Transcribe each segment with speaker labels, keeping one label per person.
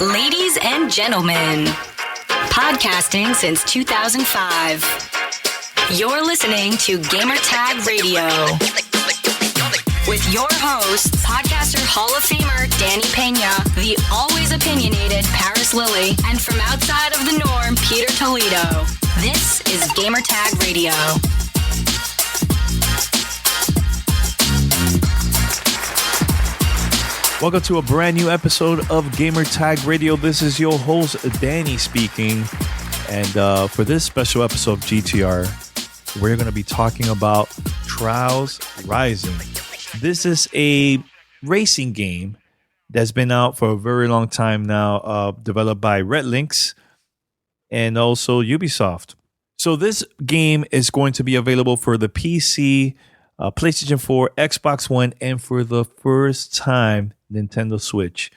Speaker 1: Ladies and gentlemen, podcasting since 2005. You're listening to Gamertag Radio with your host, podcaster Hall of Famer Danny Pena, the always opinionated Paris Lilly, and from outside of the norm, Peter Toledo. This is Gamertag Radio.
Speaker 2: Welcome to a brand new episode of Gamertag Radio. This is your host, Danny, speaking. And for this special episode of GTR, we're going to be talking about Trials Rising. This is a racing game that's been out for a very long time now, developed by Red Lynx and also Ubisoft. So this game is going to be available for the PC, PlayStation 4, Xbox One, and for the first time, Nintendo Switch,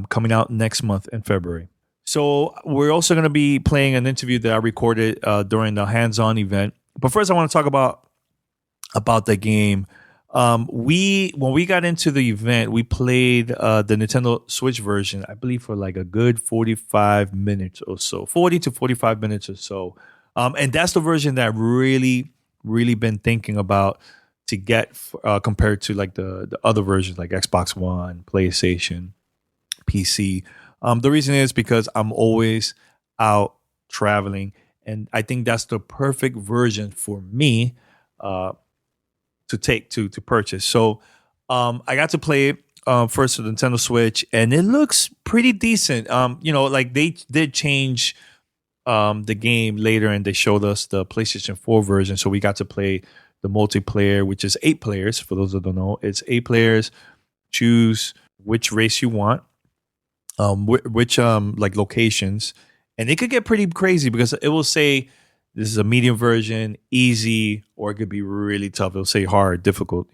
Speaker 2: coming out next month in February. So we're also going to be playing an interview that I recorded during the hands-on event. But first, I want to talk about the game. When we got into the event, we played the Nintendo Switch version, I believe, for like a good 45 minutes or so, 40 to 45 minutes or so. And that's the version that I've really been thinking about to get compared to like the other versions like Xbox One, PlayStation, PC. The reason is because I'm always out traveling, and I think that's the perfect version for me to purchase. So I got to play it first with the Nintendo Switch, and it looks pretty decent. Like they did change the game later, and they showed us the PlayStation 4 version, so we got to play the multiplayer, which is 8 players. For those that don't know, it's 8 players. Choose which race you want, which like locations, and it could get pretty crazy because it will say this is a medium version, easy, or it could be really tough. It'll say hard, difficult,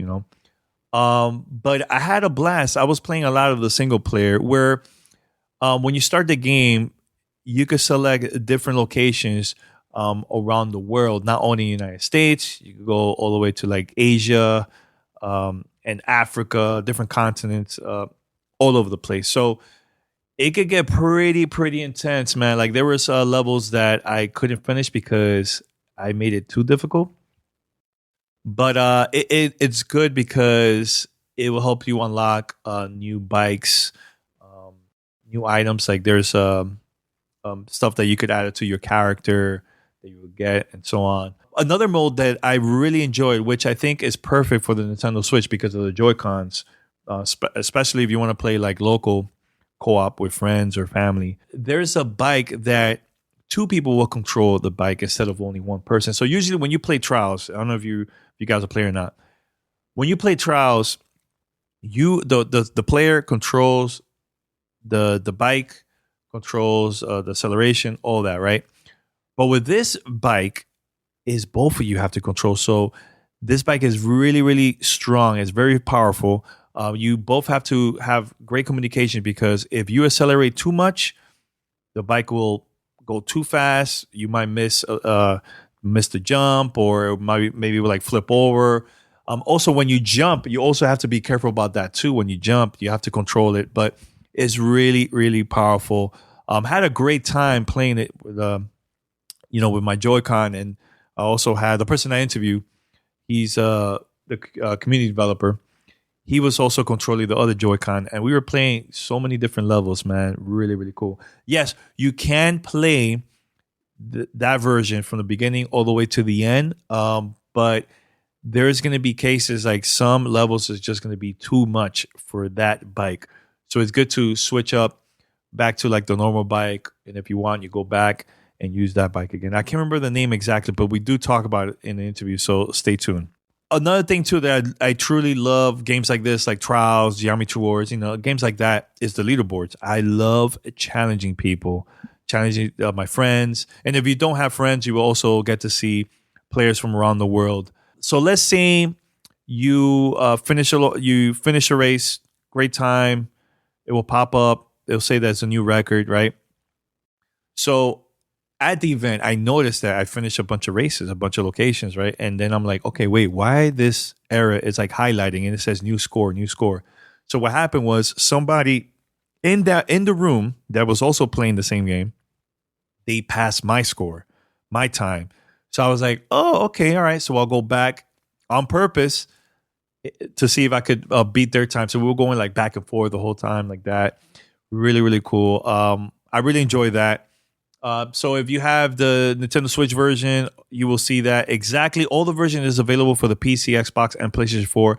Speaker 2: But I had a blast. I was playing a lot of the single player where when you start the game, you could select different locations around the world, not only in the United States. You could go all the way to like Asia and Africa, different continents, all over the place. So it could get pretty intense, man. Like there was levels that I couldn't finish because I made it too difficult. But it's good because it will help you unlock new bikes, new items. Like there's stuff that you could add to your character that you would get, and so on. Another mode that I really enjoyed, which I think is perfect for the Nintendo Switch because of the Joy-Cons, especially if you want to play like local co-op with friends or family. There's a bike that 2 people will control the bike instead of only one person. So usually when you play Trials, I don't know if you guys are playing or not. When you play Trials, the player controls the bike, controls the acceleration, all that, right? But with this bike, is both of you have to control. So this bike is really strong. It's very powerful. You both have to have great communication because if you accelerate too much, the bike will go too fast. You might miss the jump, or maybe like flip over. Also, when you jump, you also have to be careful about that too. When you jump, you have to control it. But it's really powerful. Had a great time playing it with with my Joy-Con, and I also had the person I interviewed. He's the community developer. He was also controlling the other Joy-Con, and we were playing so many different levels, man. Really cool. Yes, you can play that version from the beginning all the way to the end, but there's going to be cases like some levels is just going to be too much for that bike. So it's good to switch up back to like the normal bike, and if you want, you go back and use that bike again. I can't remember the name exactly, but we do talk about it in the interview, so stay tuned. Another thing too that I truly love games like this, like Trials, Geometry Wars, games like that, is the leaderboards. I love challenging people, challenging my friends, and if you don't have friends, you will also get to see players from around the world. So let's say you finish a race, great time. It will pop up. It'll say that's a new record, right? So at the event, I noticed that I finished a bunch of races, a bunch of locations, right? And then I'm like, okay, wait, why this error is like highlighting and it says new score, new score. So what happened was somebody in the room that was also playing the same game, they passed my score, my time. So I was like, oh, okay, all right. So I'll go back on purpose to see if I could beat their time. So we were going like back and forth the whole time like that. Really, really cool. I really enjoy that. So if you have the Nintendo Switch version, you will see that exactly all the version is available for the PC, Xbox, and PlayStation 4.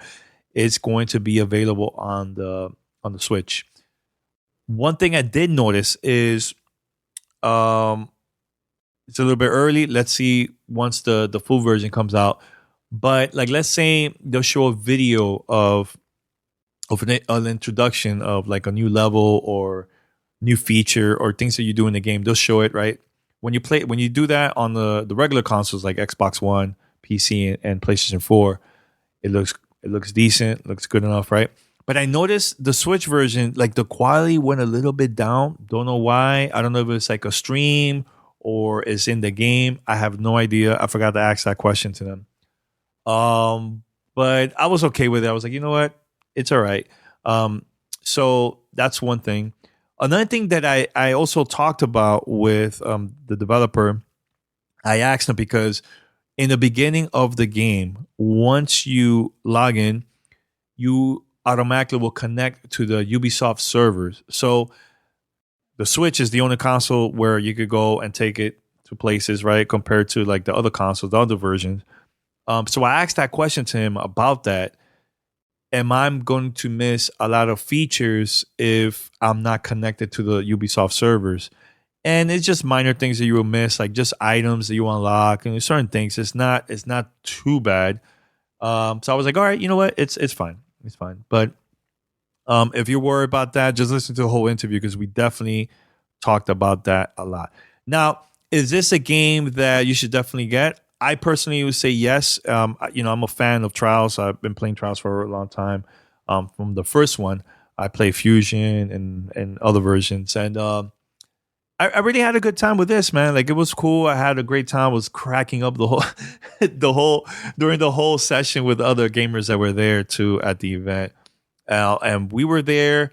Speaker 2: It's going to be available on the Switch. One thing I did notice is it's a little bit early. Let's see once the full version comes out. But like, let's say they'll show a video of an introduction of like a new level or new feature or things that you do in the game. They'll show it, right? When you do that on the regular consoles like Xbox One, PC, and PlayStation 4, it looks decent, looks good enough, right? But I noticed the Switch version, like the quality went a little bit down. Don't know why. I don't know if it's like a stream or it's in the game. I have no idea. I forgot to ask that question to them. But I was okay with it. I was like, you know what? It's all right. So that's one thing. Another thing that I also talked about with the developer, I asked him because in the beginning of the game, once you log in, you automatically will connect to the Ubisoft servers. So the Switch is the only console where you could go and take it to places, right? Compared to like the other consoles, the other versions. So I asked that question to him about that. Am I going to miss a lot of features if I'm not connected to the Ubisoft servers? And it's just minor things that you will miss, like just items that you unlock and certain things. It's not too bad. So I was like, all right, you know what? It's fine. It's fine. But if you're worried about that, just listen to the whole interview because we definitely talked about that a lot. Now, is this a game that you should definitely get? I personally would say yes. I'm a fan of Trials. I've been playing Trials for a long time. From the first one, I play Fusion and other versions. And I really had a good time with this, man. Like, it was cool. I had a great time. I was cracking up during the whole session with other gamers that were there too at the event. And we were there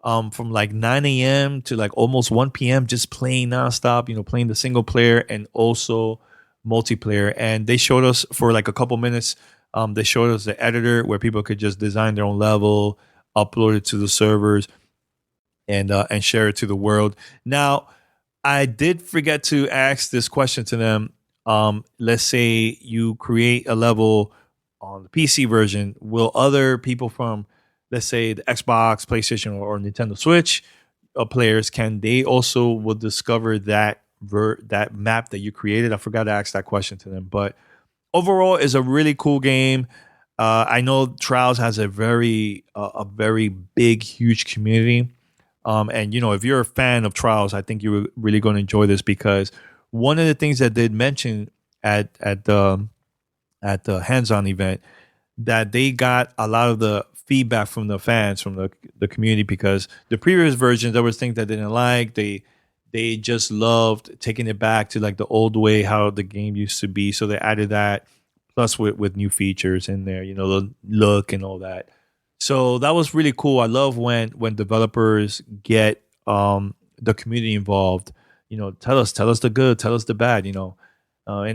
Speaker 2: from like 9 a.m. to like almost 1 p.m. just playing nonstop, playing the single player and also multiplayer. And they showed us for like a couple minutes, they showed us the editor where people could just design their own level, upload it to the servers, and share it to the world. Now, I did forget to ask this question to them. Let's say you create a level on the PC version. Will other people from, let's say, the Xbox, PlayStation, or Nintendo Switch players, can they also will discover that map that you created? I forgot to ask that question to them. But overall, it's a really cool game. I know Trials has a very big, huge community. And if you're a fan of Trials, I think you're really going to enjoy this because one of the things that they mentioned at the hands-on event, that they got a lot of the feedback from the fans, from the community, because the previous versions, there was things that they didn't like. They just loved taking it back to like the old way, how the game used to be. So they added that, plus with new features in there, the look and all that. So that was really cool. I love when developers get the community involved. Tell us the good, tell us the bad. And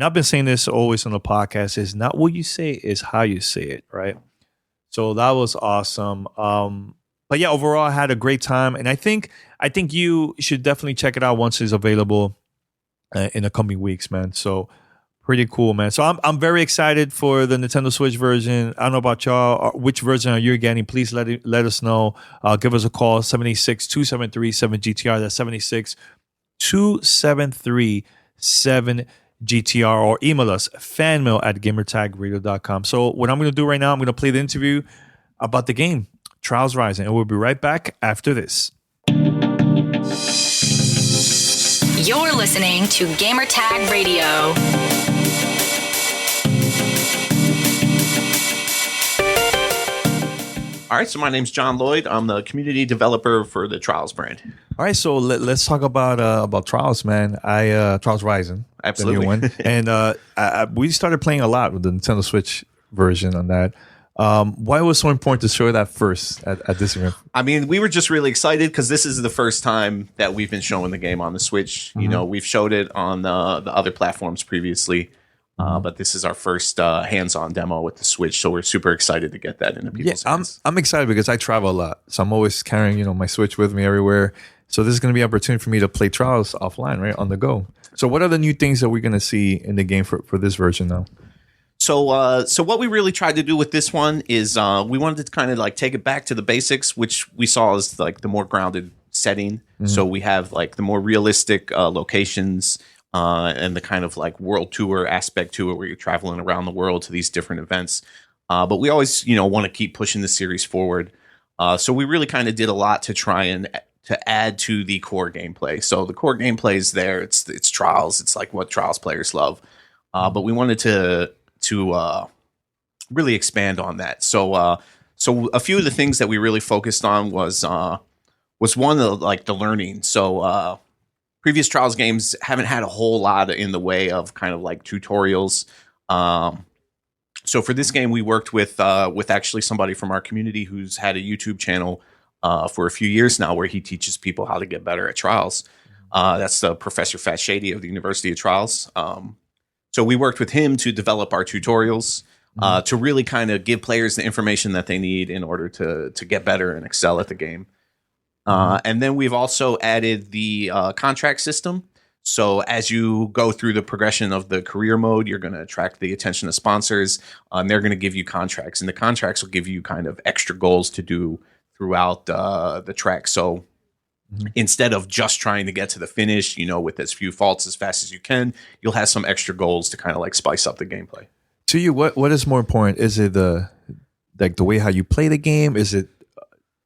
Speaker 2: I've been saying this always on the podcast: is not what you say, is how you say it, right? So that was awesome. But yeah, overall, I had a great time, and I think you should definitely check it out once it's available in the coming weeks, man. So pretty cool, man. So I'm very excited for the Nintendo Switch version. I don't know about y'all. Which version are you getting? Please let us know. Give us a call, 786-273-7GTR. That's 76273-7GTR, or email us, fanmail@gamertagradio.com. So what I'm going to do right now, I'm going to play the interview about the game, Trials Rising, and we'll be right back after this.
Speaker 1: You're listening to Gamertag Radio.
Speaker 3: All right, so my name's John Lloyd. I'm the community developer for the Trials brand.
Speaker 2: All right, so let's talk about Trials, man. Trials Rising,
Speaker 3: absolutely,
Speaker 2: the new one, and we started playing a lot with the Nintendo Switch version on that. Why was it so important to show that first at this event?
Speaker 3: I mean, we were just really excited because this is the first time that we've been showing the game on the Switch. You know, we've showed it on the other platforms previously, but this is our first hands-on demo with the Switch. So we're super excited to get that into people's hands.
Speaker 2: I'm excited because I travel a lot, so I'm always carrying my Switch with me everywhere. So this is going to be an opportunity for me to play Trials offline, right, on the go. So what are the new things that we're going to see in the game for this version now?
Speaker 3: So what we really tried to do with this one is we wanted to kind of like take it back to the basics, which we saw as like the more grounded setting. So we have like the more realistic locations and the kind of like world tour aspect to it, where you're traveling around the world to these different events. But we always, want to keep pushing the series forward. So we really kind of did a lot to try and to add to the core gameplay. So the core gameplay is there. It's Trials. It's like what Trials players love. But we wanted to really expand on that. So a few of the things that we really focused on was one of like the learning. So previous Trials games haven't had a whole lot in the way of kind of like tutorials. So for this game, we worked with actually somebody from our community who's had a YouTube channel for a few years now, where he teaches people how to get better at Trials. That's Professor Fat Shady of the University of Trials. So we worked with him to develop our tutorials to really kind of give players the information that they need in order to get better and excel at the game. And then we've also added the contract system. So as you go through the progression of the career mode, you're going to attract the attention of sponsors, and they're going to give you contracts. And the contracts will give you kind of extra goals to do throughout the track. So instead of just trying to get to the finish, with as few faults as fast as you can, you'll have some extra goals to kind of like spice up the gameplay.
Speaker 2: To you, what is more important? Is it the way how you play the game? Is it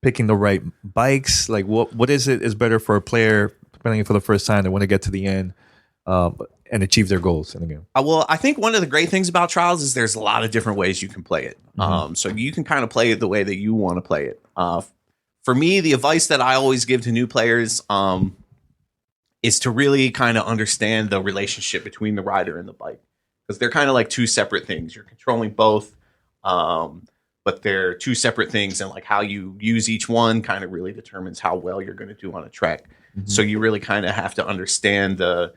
Speaker 2: picking the right bikes? Like what is it is better for a player playing it for the first time that want to get to the end and achieve their goals in the game?
Speaker 3: Well, I think one of the great things about Trials is there's a lot of different ways you can play it. So you can kind of play it the way that you want to play it. For me, the advice that I always give to new players is to really kind of understand the relationship between the rider and the bike, because they're kind of like two separate things. You're controlling both, but they're two separate things, and like how you use each one kind of really determines how well you're going to do on a track. So you really kind of have to understand the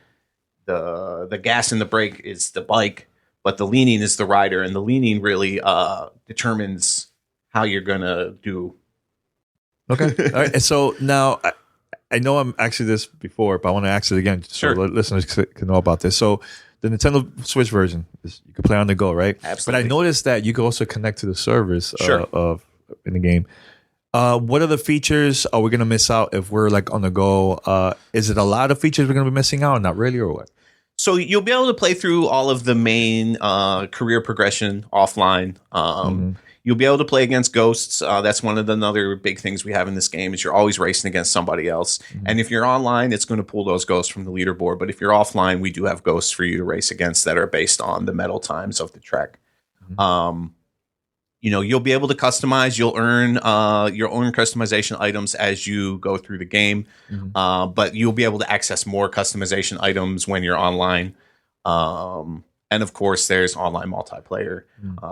Speaker 3: gas and the brake is the bike, but the leaning is the rider, and the leaning really determines how you're going to do.
Speaker 2: Okay. All right. And so now I know I'm actually this before, but I want to ask it again so listeners can know about this. So the Nintendo Switch version is you can play on the go, right?
Speaker 3: Absolutely.
Speaker 2: But I noticed that you can also connect to the servers of in the game. What are the features are we going to miss out if we're like on the go? Is it a lot of features we're going to be missing out? Not really, or what?
Speaker 3: So you'll be able to play through all of the main career progression offline. You'll be able to play against ghosts. That's one of the other big things we have in this game is you're always racing against somebody else. And if you're online, it's going to pull those ghosts from the leaderboard. But if you're offline, we do have ghosts for you to race against that are based on the medal times of the track. You'll be able to customize. You'll earn your own customization items as you go through the game. But you'll be able to access more customization items when you're online. And of course, there's online multiplayer,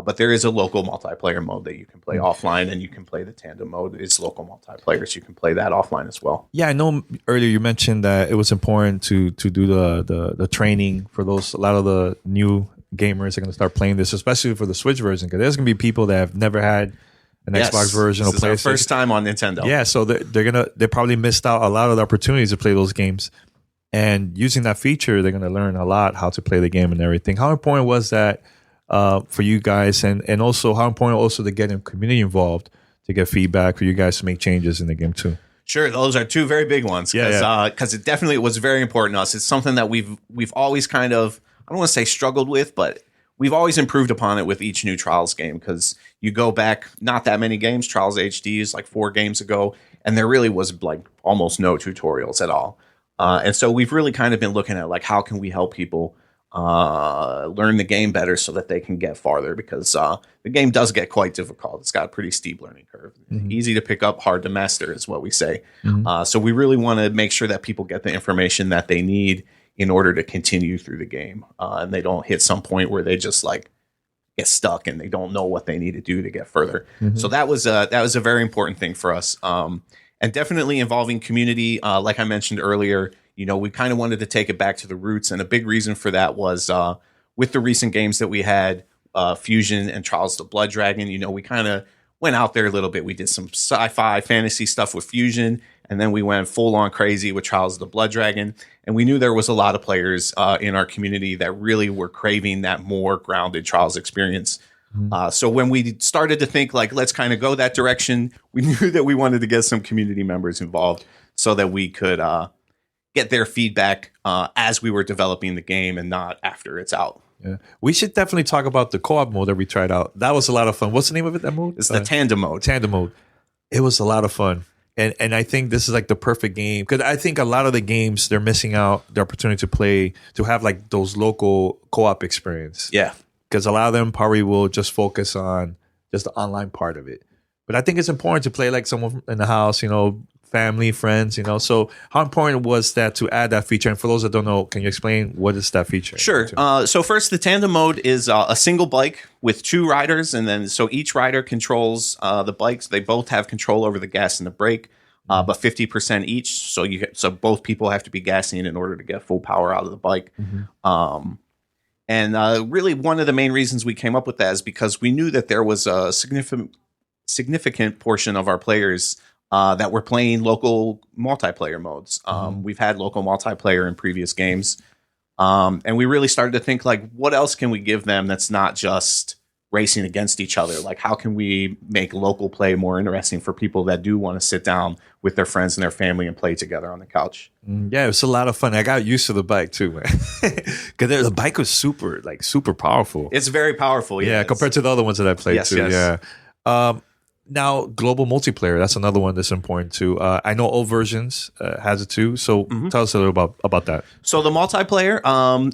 Speaker 3: but there is a local multiplayer mode that you can play offline, and you can play the tandem mode. It's local multiplayer, so you can play that offline as well.
Speaker 2: Yeah, I know earlier you mentioned that it was important to do the training for those. A lot of the new gamers are going to start playing this, especially for the Switch version, because there's going to be people that have never had an Xbox version or PlayStation.
Speaker 3: This is our first time on Nintendo.
Speaker 2: Yeah, so they probably missed out a lot of the opportunities to play those games. And using that feature, they're going to learn a lot how to play the game and everything. How important was that for you guys? And also, how important also to get the community involved to get feedback for you guys to make changes in the game too?
Speaker 3: Sure, those are two very big ones. Because it definitely was very important to us. It's something that we've always kind of, I don't want to say struggled with, but we've always improved upon it with each new Trials game. Because you go back not that many games, Trials HD is like 4 games ago, and there really was like almost no tutorials at all. And so we've really kind of been looking at like how can we help people learn the game better so that they can get farther, because the game does get quite difficult. It's got a pretty steep learning curve. Easy to pick up, hard to master is what we say. So we really want to make sure that people get the information that they need in order to continue through the game, and they don't hit some point where they just like get stuck and they don't know what they need to do to get further. So that was a very important thing for us. And definitely involving community. Like I mentioned earlier, we kind of wanted to take it back to the roots. And a big reason for that was with the recent games that we had, Fusion and Trials of the Blood Dragon, we kind of went out there a little bit. We did some sci-fi fantasy stuff with Fusion, and then we went full on crazy with Trials of the Blood Dragon. And we knew there was a lot of players in our community that really were craving that more grounded Trials experience. So when we started to think like, let's kind of go that direction, we knew that we wanted to get some community members involved so that we could get their feedback as we were developing the game and not after it's out.
Speaker 2: Yeah, we should definitely talk about the co-op mode that we tried out. That was a lot of fun. What's the name of it? That mode?
Speaker 3: It's the tandem mode.
Speaker 2: Tandem mode. It was a lot of fun, and I think this is like the perfect game because I think a lot of the games they're missing out the opportunity to play to have like those local co-op experience.
Speaker 3: Yeah,
Speaker 2: because a lot of them probably will just focus on just the online part of it. But I think it's important to play like someone in the house, family, friends, So how important was that to add that feature? And for those that don't know, can you explain what is that feature?
Speaker 3: Sure. So first, the tandem mode is a single bike with two riders. And then so each rider controls the bikes. They both have control over the gas and the brake, but 50% each. So both people have to be gassing in order to get full power out of the bike. And really one of the main reasons we came up with that is because we knew that there was a significant portion of our players that were playing local multiplayer modes. We've had local multiplayer in previous games. And we really started to think like, what else can we give them that's not just racing against each other? Like, how can we make local play more interesting for people that do want to sit down with their friends and their family and play together on the couch?
Speaker 2: Yeah, it was a lot of fun. I got used to the bike too, man. Because the bike was super powerful.
Speaker 3: It's very powerful.
Speaker 2: Yeah, compared to the other ones that I played too.
Speaker 3: Yes.
Speaker 2: Yeah. Now, global multiplayer, that's another one that's important too. I know old versions has it too. So tell us a little about that.
Speaker 3: So the multiplayer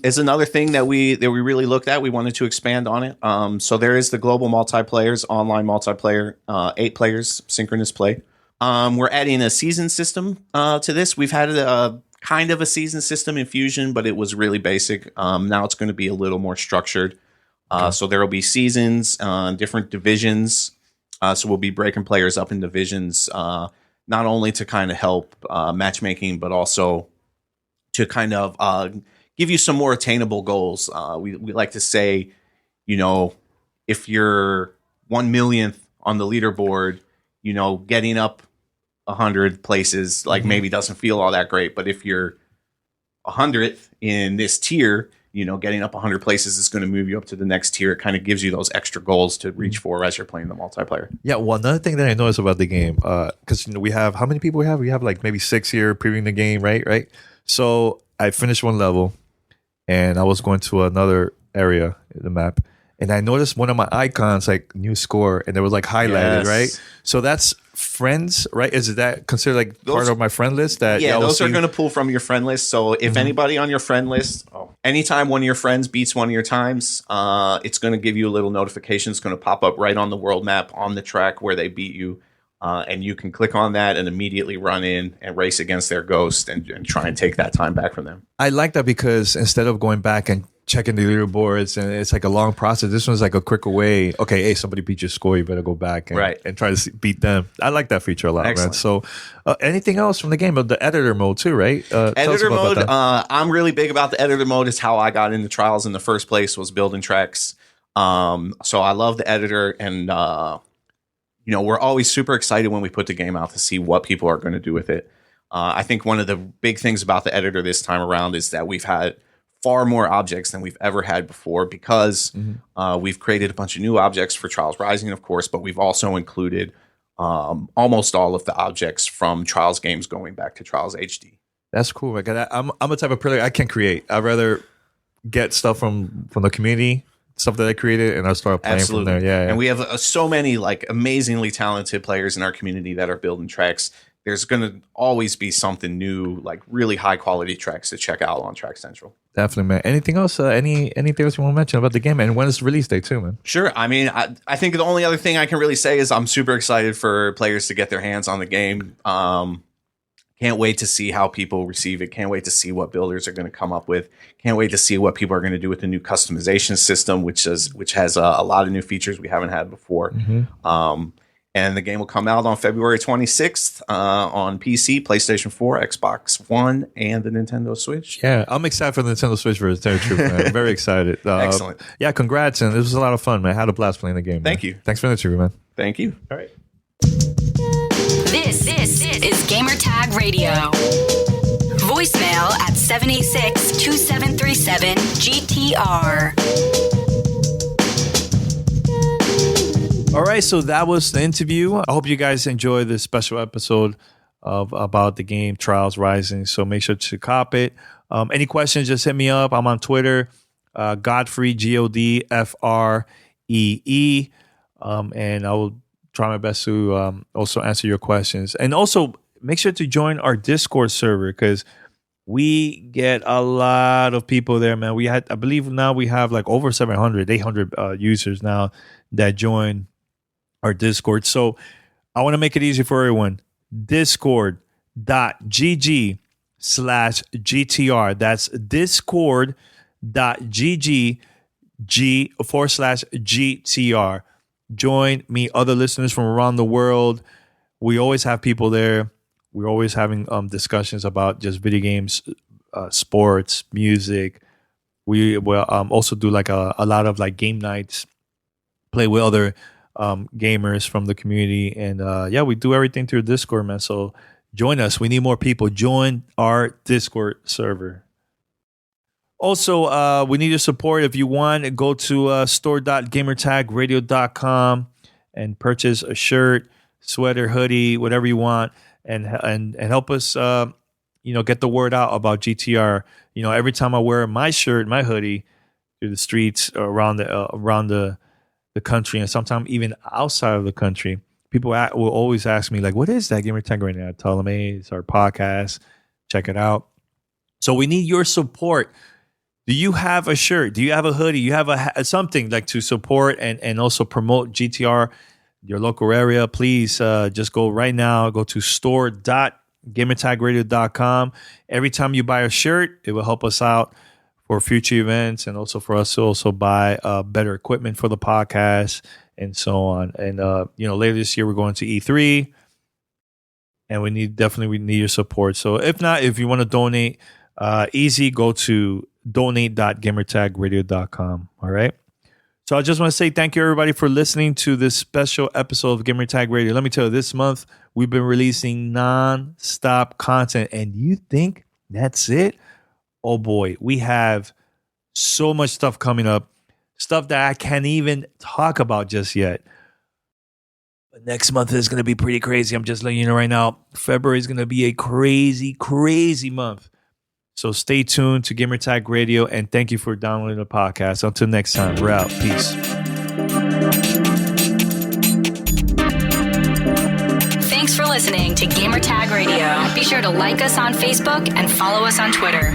Speaker 3: is another thing that we really looked at. We wanted to expand on it. So there is the global multiplayers, online multiplayer, 8 players, synchronous play. We're adding a season system to this. We've had a kind of a season system in Fusion, but it was really basic. Now it's going to be a little more structured. So there will be seasons, different divisions. So we'll be breaking players up in divisions, not only to kind of help matchmaking, but also to kind of give you some more attainable goals. We like to say, if you're 1 millionth on the leaderboard, getting up 100 places, like maybe doesn't feel all that great. But if you're 100th in this tier, getting up 100 places is going to move you up to the next tier. It kind of gives you those extra goals to reach for as you're playing the multiplayer.
Speaker 2: Yeah, well, another thing that I noticed about the game, because we have, how many people we have? We have like maybe 6 here previewing the game, right? So I finished one level, and I was going to another area in the map, and I noticed one of my icons, like new score, and it was like highlighted, right? So that's friends, right? Is that considered like part of my friend list? That
Speaker 3: those are going to pull from your friend list. So if anybody on your friend list, anytime one of your friends beats one of your times, it's going to give you a little notification. It's going to pop up right on the world map on the track where they beat you. And you can click on that and immediately run in and race against their ghost and try and take that time back from them.
Speaker 2: I like that because instead of going back and checking the leaderboards and it's like a long process, this one's like a quicker way. Okay, hey, somebody beat your score, you better go back and try to beat them. I like that feature a lot. Excellent. Man. So anything else from the game? The editor mode too, right?
Speaker 3: Editor mode, I'm really big about the editor mode. It's how I got into Trials in the first place, was building tracks. So I love the editor, and we're always super excited when we put the game out to see what people are going to do with it. I think one of the big things about the editor this time around is that we've had far more objects than we've ever had before, because we've created a bunch of new objects for Trials Rising, of course, but we've also included almost all of the objects from Trials games going back to Trials HD.
Speaker 2: That's cool. Like, I'm a type of player, I can't create. I'd rather get stuff from the community, stuff that I created, and I'll start playing from there. Yeah.
Speaker 3: And we have so many like amazingly talented players in our community that are building tracks. There's going to always be something new, like really high quality tracks to check out on Track Central.
Speaker 2: Definitely, man. Anything else? Anything else you want to mention about the game, and when is the release date too, man?
Speaker 3: Sure. I mean, I think the only other thing I can really say is I'm super excited for players to get their hands on the game. Can't Can't wait to see how people receive it. Can't wait to see what builders are going to come up with. Can't wait to see what people are going to do with the new customization system, which has a lot of new features we haven't had before. And the game will come out on February 26th on PC, PlayStation 4, Xbox One, and the Nintendo Switch.
Speaker 2: Yeah, I'm excited for the Nintendo Switch for the truth, man. I'm very excited.
Speaker 3: Excellent.
Speaker 2: Yeah, congrats. And this was a lot of fun, man. I had a blast playing the game.
Speaker 3: Thank
Speaker 2: man.
Speaker 3: you.
Speaker 2: Thanks for the interview, man.
Speaker 3: Thank you. All right.
Speaker 1: This is Gamertag Radio. Voicemail at 786-2737-GTR.
Speaker 2: All right, so that was the interview. I hope you guys enjoy this special episode about the game Trials Rising. So make sure to cop it. Any questions, just hit me up. I'm on Twitter, Godfrey, Godfree. And I will try my best to also answer your questions. And also make sure to join our Discord server because we get a lot of people there, man. I believe now we have like over 800 users now that join our Discord. So I want to make it easy for everyone. Discord.gg/GTR. That's discord.gg/GTR. Join me, other listeners from around the world. We always have people there. We're always having discussions about just video games, sports, music. We will also do like a lot of like game nights, play with other gamers from the community. And yeah, we do everything through Discord, man. So join us. We need more people. Join our Discord server. Also, we need your support. If you want, go to store.gamertagradio.com and purchase a shirt, sweater, hoodie, whatever you want, and help us, get the word out about GTR. Every time I wear my shirt, my hoodie through the streets around the country, and sometimes even outside of the country, people will always ask me like, "What is that Gamertag Radio?" I tell them, "Hey, it's our podcast. Check it out." So we need your support. Do you have a shirt? Do you have a hoodie? You have something like to support and also promote GTR, your local area? Please just go right now. Go to store.gamertagradio.com. Every time you buy a shirt, it will help us out for future events and also for us to also buy better equipment for the podcast and so on. And later this year we're going to E3, and we need your support. So if you want to donate, easy, go to donate.gamertagradio.com. All right. So I just want to say thank you, everybody, for listening to this special episode of Gamertag Radio. Let me tell you, this month we've been releasing non-stop content, and you think that's it? Oh boy, we have so much stuff coming up, stuff that I can't even talk about just yet. But next month is going to be pretty crazy. I'm just letting you know right now, February is going to be a crazy, crazy month. So stay tuned to Gamertag Radio, and thank you for downloading the podcast. Until next time, we're out. Peace.
Speaker 1: Thanks for listening to Gamertag Radio. Be sure to like us on Facebook and follow us on Twitter.